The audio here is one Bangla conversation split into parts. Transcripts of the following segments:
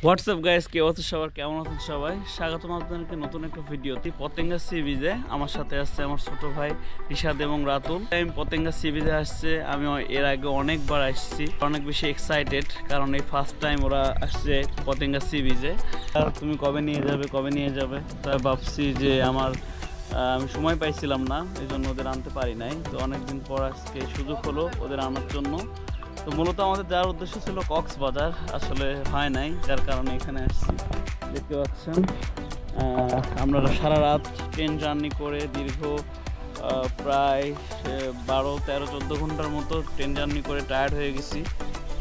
হোয়াটসঅ্যাপ গাইস, কে আছেন সবার, কেমন আছেন সবাই? স্বাগতম আপনাদেরকে নতুন একটা ভিডিওতে। পতেঙ্গা সি বিচে আমার সাথে আসছে আমার ছোট ভাই রিশাদ এবং রাতুল। আমি পতেঙ্গা সি বিচে আসছে, আমি এর আগে অনেকবার আসছি, অনেক বেশি এক্সাইটেড, কারণ এই ফার্স্ট টাইম ওরা আসছে পতেঙ্গা সি বিচে। আর তুমি কবে নিয়ে যাবে তাই ভাবছি যে আমি সময় পাইছিলাম না, এই জন্য ওদের আনতে পারি নাই। তো অনেকদিন পর আজকে সুযোগ হলো ওদের আনার জন্য। তো মূলত আমাদের যাওয়ার উদ্দেশ্য ছিল কক্সবাজার, আসলে হয় নাই, যার কারণে এখানে আসছি। দেখতে পাচ্ছেন আমরা সারা রাত ট্রেন জার্নি করে দীর্ঘ প্রায় 12-13-14 ঘন্টার মতো ট্রেন জার্নি করে টায়ার্ড হয়ে গেছি।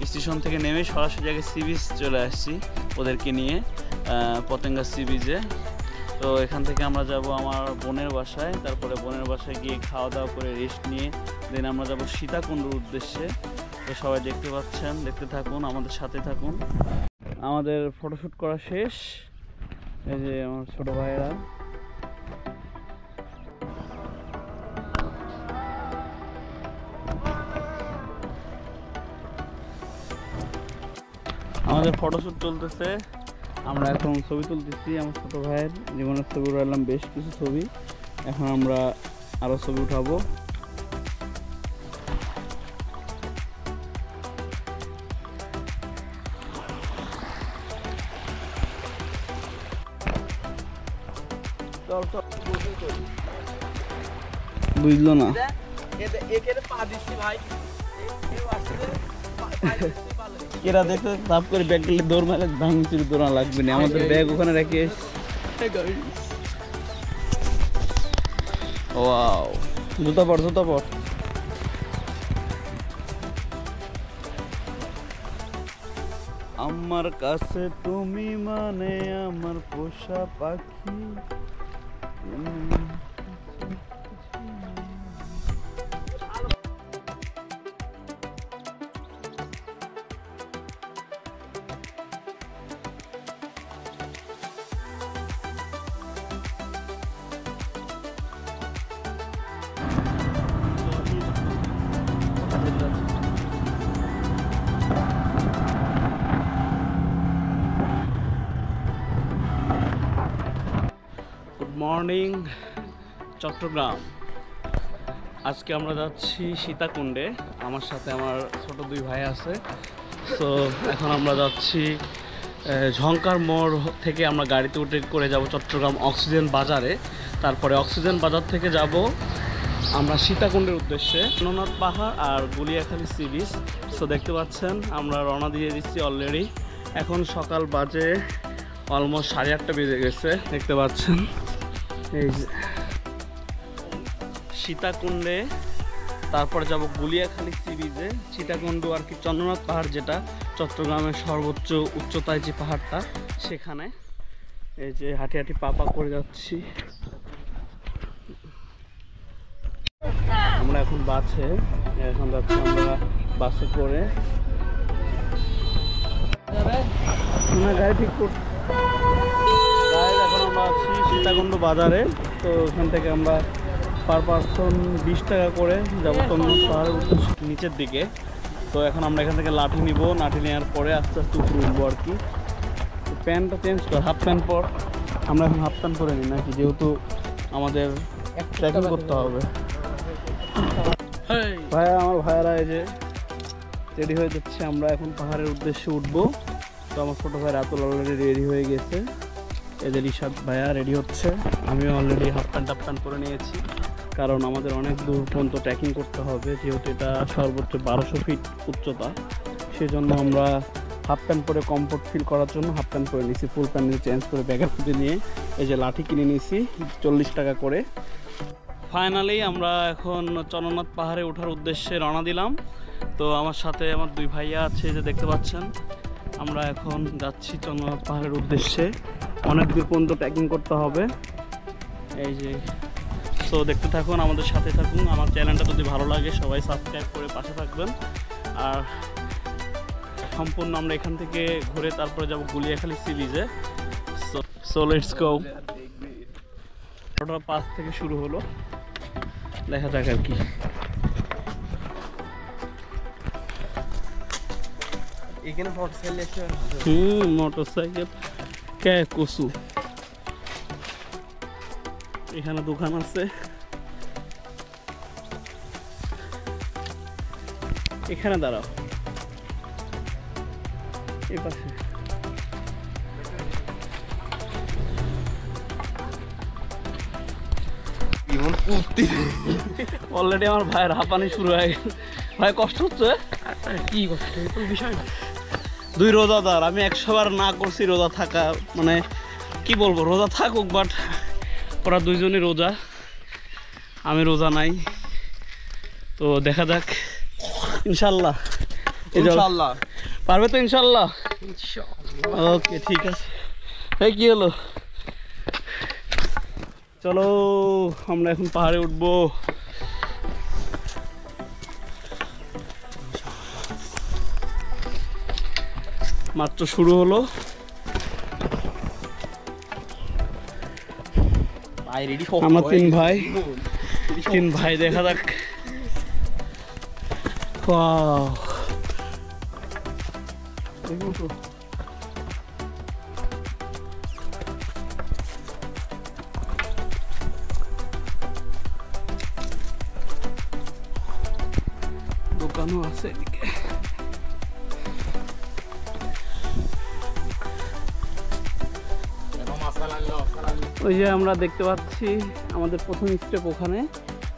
স্টেশন থেকে নেমে সরাসরি জায়গায় সি বিচ চলে আসছি ওদেরকে নিয়ে, পতেঙ্গা সি বিচে। তো এখান থেকে আমরা যাব আমার বোনের বাসায়, তারপরে বোনের বাসায় গিয়ে খাওয়া দাওয়া করে রেস্ট নিয়ে দেন আমরা যাব সীতাকুণ্ডের উদ্দেশ্যে। তো সবাই দেখতে পাচ্ছেন, দেখতে থাকুন, আমাদের সাথে থাকুন। আমাদের ফটোশ্যুট করা শেষ, এই যে আমার ছোট ভাইয়েরা। আমাদের ফটোশ্যুট চলতেছে, আমরা এখন ছবি তুলতেছি। আমার ছোট ভাইয়ের জীবনের ছবি উঠালাম, বেশ কিছু ছবি, এখন আমরা আরও ছবি উঠাবো। বুঝলো না, এরা দেখতে তাপ করে ব্যাগ গেলে দৌড় মারে, ভাঙি চুরি দৌড়া লাগবে না, আমাদের ব্যাগ ওখানে রেখে। ওয়াও, জুতা পর। আমার কাছে তুমি মানে আমার পোষা পাখি। মর্নিং চট্টগ্রাম। আজকে আমরা যাচ্ছি সীতাকুণ্ডে, আমার সাথে আমার ছোট দুই ভাই আছে। তো এখন আমরা যাচ্ছি ঝংকার মোড় থেকে আমরা গাড়িতে উঠে করে যাব চট্টগ্রাম অক্সিজেন বাজারে। তারপরে অক্সিজেন বাজার থেকে যাব আমরা সীতাকুণ্ডের উদ্দেশ্যে, সোনানাথ পাহাড় আর গুলিয়াখালী সি বিচ। সো দেখতে পাচ্ছেন আমরা রওনা দিয়ে দিচ্ছি অলরেডি। এখন সকাল বাজে অলমোস্ট 8:30 বেজে গেছে, দেখতে পাচ্ছেন। এই যে সীতাকুণ্ডে, তারপরে যাব গুলিয়াখালী সি বিচে। সীতাকুণ্ড আর কি চন্দ্রনাথ পাহাড়, যেটা চট্টগ্রামের সর্বোচ্চ উচ্চতায় যে পাহাড়টা, সেখানে। এই যে হাঁটি হাঁটি পা করে যাচ্ছি আমরা। এখন যাচ্ছি আমরা বাসে করে, গাড়ি ঠিক করছি। এখন আমরা আছি সীতাকুণ্ড বাজারে। তো ওখান থেকে আমরা পার পার্সন 20 টাকা করে যাবো চন্দ্রনাথ পাহাড়ের নিচের দিকে। তো এখন আমরা এখান থেকে লাঠি নিব, লাঠি নেওয়ার পরে আস্তে আস্তে উপরে উঠবো আর কি। প্যান্টটা চেঞ্জ কর, হাফ প্যান্ট পর। আমরা এখন হাফ প্যান্ট পরে নিই নাকি, যেহেতু আমাদের ট্রেকিং করতে হবে। আমার ভাইয়ারা এই যে রেডি হয়ে যাচ্ছে, আমরা এখন পাহাড়ের উদ্দেশ্যে উঠবো। তো আমার ছোটো ভাই রাতুল অলরেডি রেডি হয়ে গেছে, এদের রিশাদ ভাইয়া রেডি হচ্ছে। আমিও অলরেডি হাফ প্যান্ট পরে নিয়েছি, কারণ আমাদের অনেক দূর পর্যন্ত ট্রেকিং করতে হবে, যেহেতু এটা সর্বোচ্চ 1200 ফিট উচ্চতা। সেজন্য আমরা হাফ প্যান্ট পরে কমফোর্ট ফিল করার জন্য হাফ প্যান্ট পরে নিয়েছি, ফুল প্যান্ট চেঞ্জ করে ব্যাগের মধ্যে নিয়ে এই যে লাঠি কিনে নিয়েছি 40 টাকা করে। ফাইনালি আমরা এখন চন্দ্রনাথ পাহাড়ে ওঠার উদ্দেশ্যে রওনা দিলাম। তো আমার সাথে আমার দুই ভাইয়া আছে, যে দেখতে পাচ্ছেন। আমরা এখন যাচ্ছি চন্দ্রনাথ পাহাড়ের উদ্দেশ্যে, অনেক দূর পর্যন্ত ট্রেকিং করতে হবে। এই যে, সো দেখতে থাকুন, আমাদের সাথে থাকুন। আমার চ্যানেলটা যদি ভালো লাগে সবাই সাবস্ক্রাইব করে পাশে থাকবেন। আর সম্পূর্ণ আমরা এখান থেকে ঘুরে তারপরে যাব গুলিয়াখালী সি বিচে। So let's go. 5 থেকে শুরু হলো, দেখা যাক আর কি। এখানে মোটরসাইকেল আছে মোটরসাইকেল কে কসু এখানে দোকান আছে এখানে দাঁড়াও এই পাশে অলরেডি আমার ভাইয়ের হাঁপানি শুরু হয়ে গেছে ভাই কষ্ট হচ্ছে কি কষ্ট কোনো বিষয় না দুই রোজাদার আমি 100 বার না করছি রোজা থাকা মানে কি বলবো রোজা থাকুক বাট ওরা দুইজনই রোজা আমি রোজা নাই তো দেখা যাক ইনশাল্লাহ ইনশাআল্লাহ পারবে তো ইনশাল্লাহ ইনশাআল্লাহ ওকে ঠিক আছে এই কি হলো চলো আমরা এখন পাহাড়ে উঠবো মাত্র শুরু হলো ভাই রেডি আমরা তিন ভাই দেখা যাক ওয়াও দেখুন তো দোকানও আছে এদিকে ওই যে আমরা দেখতে পাচ্ছি আমাদের প্রথম স্টেপ ওখানে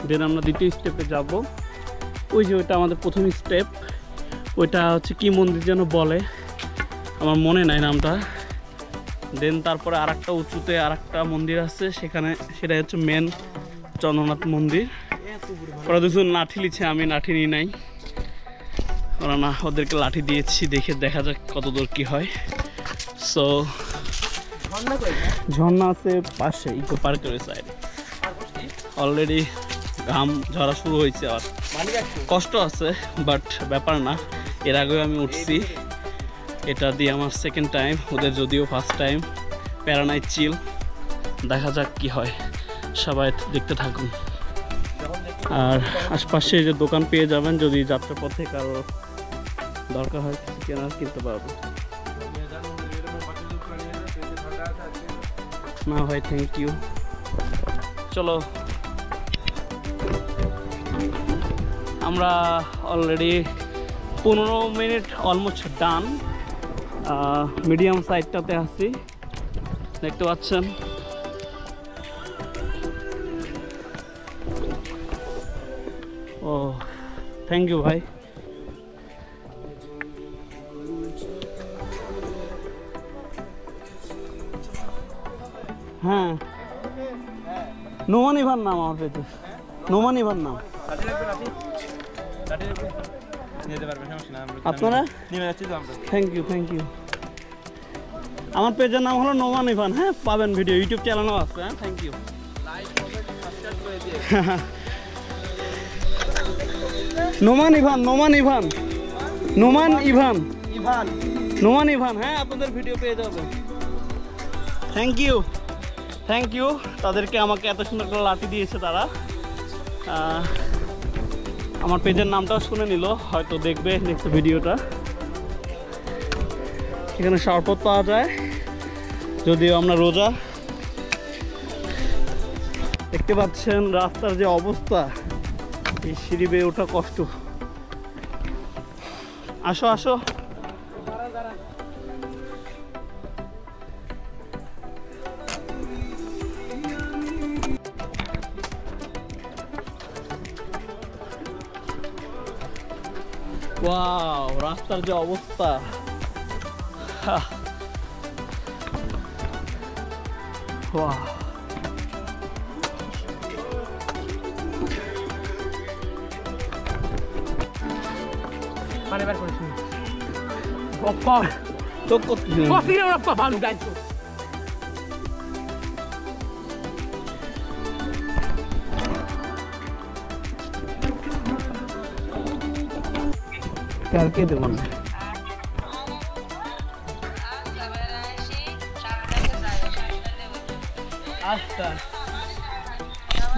দেন আমরা দ্বিতীয় স্টেপে যাব ওই যে ওইটা আমাদের প্রথম স্টেপ ওইটা হচ্ছে কি মন্দির যেন বলে আমার মনে নাই নামটা দেন তারপরে আরেকটা উঁচুতে আরেকটা মন্দির আছে সেখানে সেটা হচ্ছে মেন চন্দ্রনাথ মন্দির ওরা দুজন লাঠি লিছে আমি লাঠি নিই নাই ওরা না ওদেরকে লাঠি দিয়েছি দেখে দেখা যাক কত দূর কি হয় সো ঝর্ণা আছে পাশে ইকো পার্কের সাইডে অলরেডি ঘাম ঝরা শুরু হয়েছে আর কষ্ট আছে বাট ব্যাপার না এর আগেও আমি উঠছি এটা দিয়ে আমার সেকেন্ড টাইম ওদের যদিও ফার্স্ট টাইম প্যারানাইট চিল দেখা যাক কি হয় সবাই দেখতে থাকুন আর আশপাশে যে দোকান পেয়ে যাবেন যদি যাত্রাপথে কারো দরকার হয় কিছু কেনার কিনতে পারবো না ভাই থ্যাংক ইউ চলো আমরা already 15 minute almost done medium সাইডটাতে আছি দেখতে পাচ্ছেন ও থ্যাংক ইউ ভাই হ্যাঁ নোমান ইভান নাম আমার পেতে নোমান ইভান নাম আপনারা থ্যাংক ইউ আমার পেজের নাম হলো নোমান ইভান হ্যাঁ পাবেন ভিডিও ইউটিউব চ্যানেলও আছে হ্যাঁ থ্যাংক ইউ নোমান ইভান হ্যাঁ আপনাদের ভিডিও পেয়ে যাবে থ্যাংক ইউ তাদেরকে আমাকে এত সুন্দর করে লাঠি দিয়েছে তারা আমার পেজের নামটাও শুনে নিল হয়তো দেখবে নেক্সট ভিডিওটা এখানে শরবত পাওয়া যায় যদিও আমরা রোজা দেখতে পাচ্ছেন রাস্তার যে অবস্থা এই সিঁড়ি বেয়ে ওঠা কষ্ট আসো ওয়াও রাস্তার যে অবস্থা ওয়াও মানে বার করিস পপকর্ন তো কত কফি রে ওরা ভালো গাইছো কালকে দেব না আচ্ছা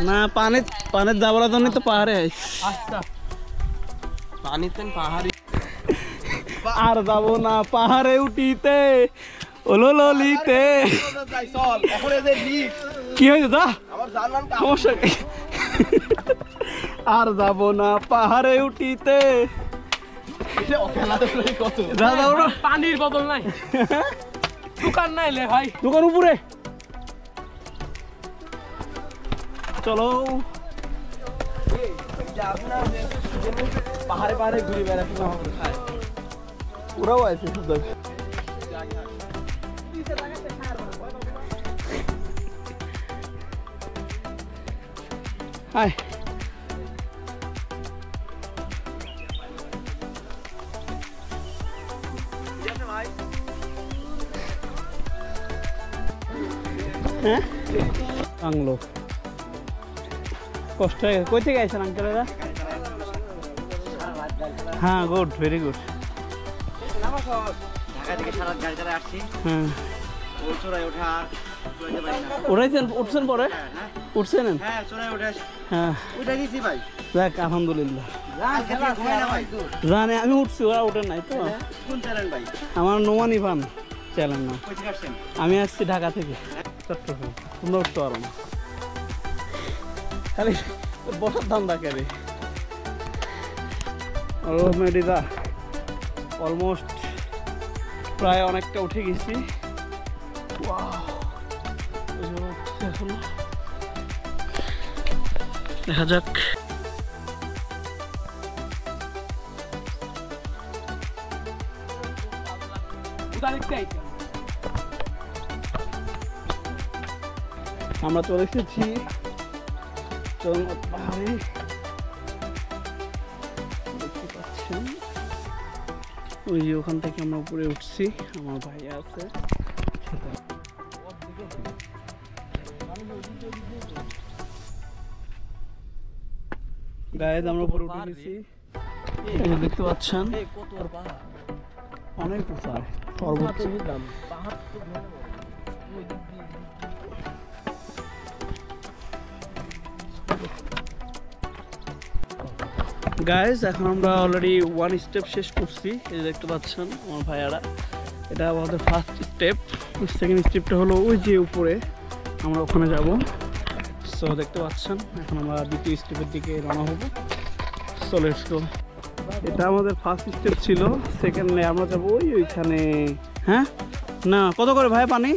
না পানির যাবার জন্য তো পাহাড়ে আচ্ছা পানিতে পাহাড়ি আর যাব না পাহাড়ে উঠিতে ওলো ললিতে। কি হয়েছে যা সমস্যা কি? আর যাব না পাহাড়ে উঠিতে। পানির বোতল নাই, দোকান নাই লে ভাই, দোকান উপরে চলো। পাহাড়ে পাহাড়ে ঘুরে বেড়াতে ওরাও আছে। হাই হ্যাঁ বাংলো কষ্ট হয়ে গেছে। কই থেকে আইছেন আঙ্কেলেরা? হ্যাঁ গুড, ভেরি গুড। হ্যাঁ উঠছেন পরে উঠছেন? হ্যাঁ দেখ আলহামদুলিল্লাহ। জানে আমি উঠছি, ওরা উঠেন নাই তো। আমার নোমান ইভান চ্যানেল না। আমি আসছি ঢাকা থেকে, চট্টগ্রাম। তোমরা উঠতে পারো না, খালি বসার ধান্দা কেবে। মেডিদা অলমোস্ট প্রায় অনেকটা উঠে গেছি। দেখা যাক। আমরা চলে এসেছি পাহাড়ে, দেখতে পাচ্ছেন। ওই যে ওখান থেকে আমরা উপরে উঠছি, আমার ভাইয়া আছে। গায়ে আমরা উপরে উঠে গেছি, দেখতে পাচ্ছেন অনেক উঁচায় সর্বোচ্চ। গাইজ এখন আমরা অলরেডি ওয়ান স্টেপ শেষ করছি, এই দেখতে পাচ্ছেন আমার ভাইয়ারা। এটা আমাদের ফার্স্ট স্টেপ। সেকেন্ড স্টেপটা হলো ওই যে উপরে, আমরা ওখানে যাব। সো দেখতে পাচ্ছেন এখন আমরা দ্বিতীয় স্টেপের দিকে রওনা হব। So let's go. এটা আমাদের ফার্স্ট স্টেপ ছিল। সেকেন্ডে আমরা যাবো ওইখানে। হ্যাঁ না কত করে ভাই পানি?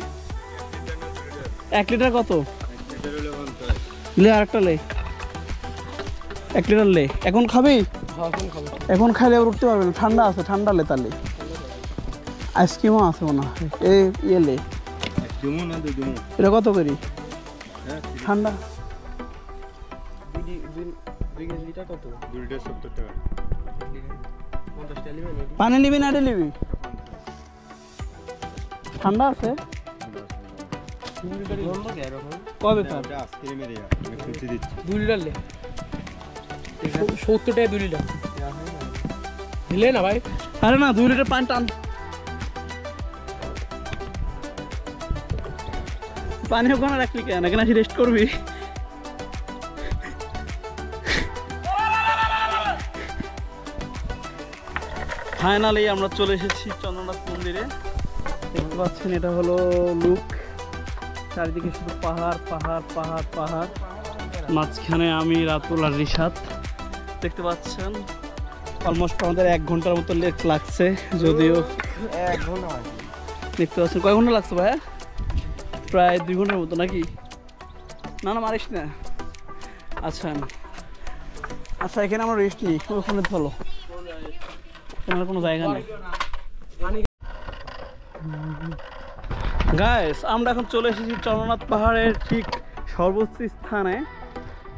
1 লিটার কত? লে আরেকটা লে, 1 লিটার লে। এখন খাবি? এখন খাইলে আবার উঠতে পারবে না, ঠান্ডা আছে। ঠান্ডা লে তাহলে আইসক্রিমও আছে মনে হয়। ইয়ে লে, এটা কত করি ঠান্ডা? পানি নিবি না এটা নিবি? ঠান্ডা আছে কবে? 2 লিটার লে, 70 টাকা 2 লিটার দিলে না ভাই? আরে না 2 লিটার পানি টান। পানি ওখানে রাখলি কেন? এখানে আসি রেস্ট করবি? ফাইনালি আমরা চলে এসেছি চন্দ্রনাথ মন্দিরে। দেখতে পাচ্ছেন এটা হলো লুক, চারিদিকে শুধু পাহাড় পাহাড় পাহাড় পাহাড়, মাঝখানে আমি, রাতুল আর রিশাদ। দেখতে পাচ্ছেন অলমোস্ট আমাদের 1 ঘন্টার মতো লাগছে, যদিও 1 ঘন্টা। দেখতে পাচ্ছেন কয় ঘন্টা লাগছে ভাইয়া? প্রায় 2 ঘন্টার মতো নাকি? না না মারিস না। আচ্ছা আচ্ছা এখানে আমরা রেস্ট নিই, ওখানে চলো, এখানে কোনো জায়গা নেই। গাইস আমরা এখন চলে এসেছি চন্দ্রনাথ পাহাড়ের ঠিক সর্বোচ্চ স্থানে।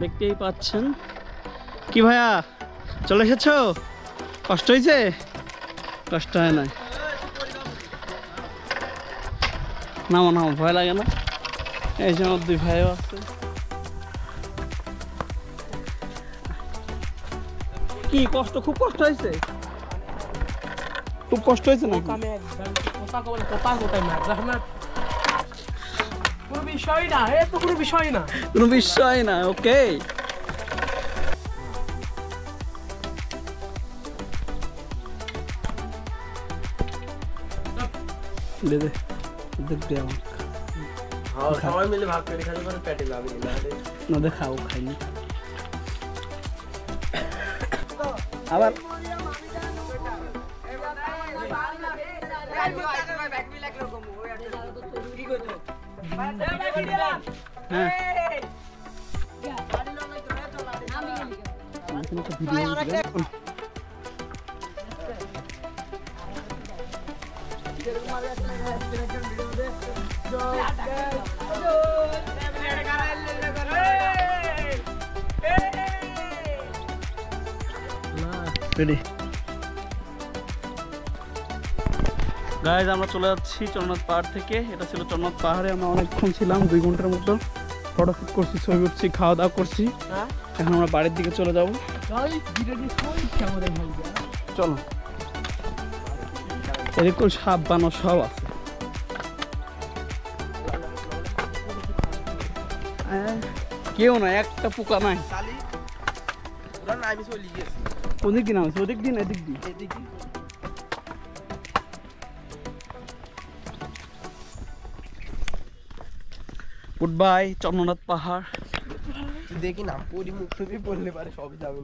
দেখতেই পাচ্ছেন। কি ভাইয়া চলে এসেছো? কষ্ট হয়েছে? কষ্ট হয় না, নামো নামো, ভয় লাগে না? এই যে আমার 2 ভাইও আছে। কি কষ্ট? খুব কষ্ট হয়েছে? খুব কষ্ট হয়েছে না? কোনো বিষয় না, এ তো কোনো বিষয় না, কোনো বিষয় না। ওকে দে দে দেখ দে আমার হ্যাঁ সবাই মিলে ভাগ করে খালি করে পেটে যাবে না দে খাও খাইনি আবার হ্যাঁ রেডি গাইজ আমরা চলে যাচ্ছি চন্দ্রনাথ পাহাড় থেকে। এটা ছিল চন্দ্রনাথ পাহাড়ে, আমরা অনেকক্ষণ ছিলাম, 2 ঘন্টার মতো ফটোশুট করছি, ছবি উঠছি, খাওয়া দাওয়া করছি। এখন আমরা বাড়ির দিকে চলে যাবো। চলো, এরকম সাপ বানো সব আছে। কেউ না, একটা পোকা নাই। ওদিক দিন আছে, ওদিক দিন, এদিক দিন। গুড বাই চন্দ্রনাথ পাহাড়। দেখি না পরি মুখ টুপি পড়লে পারে সবই যাবে।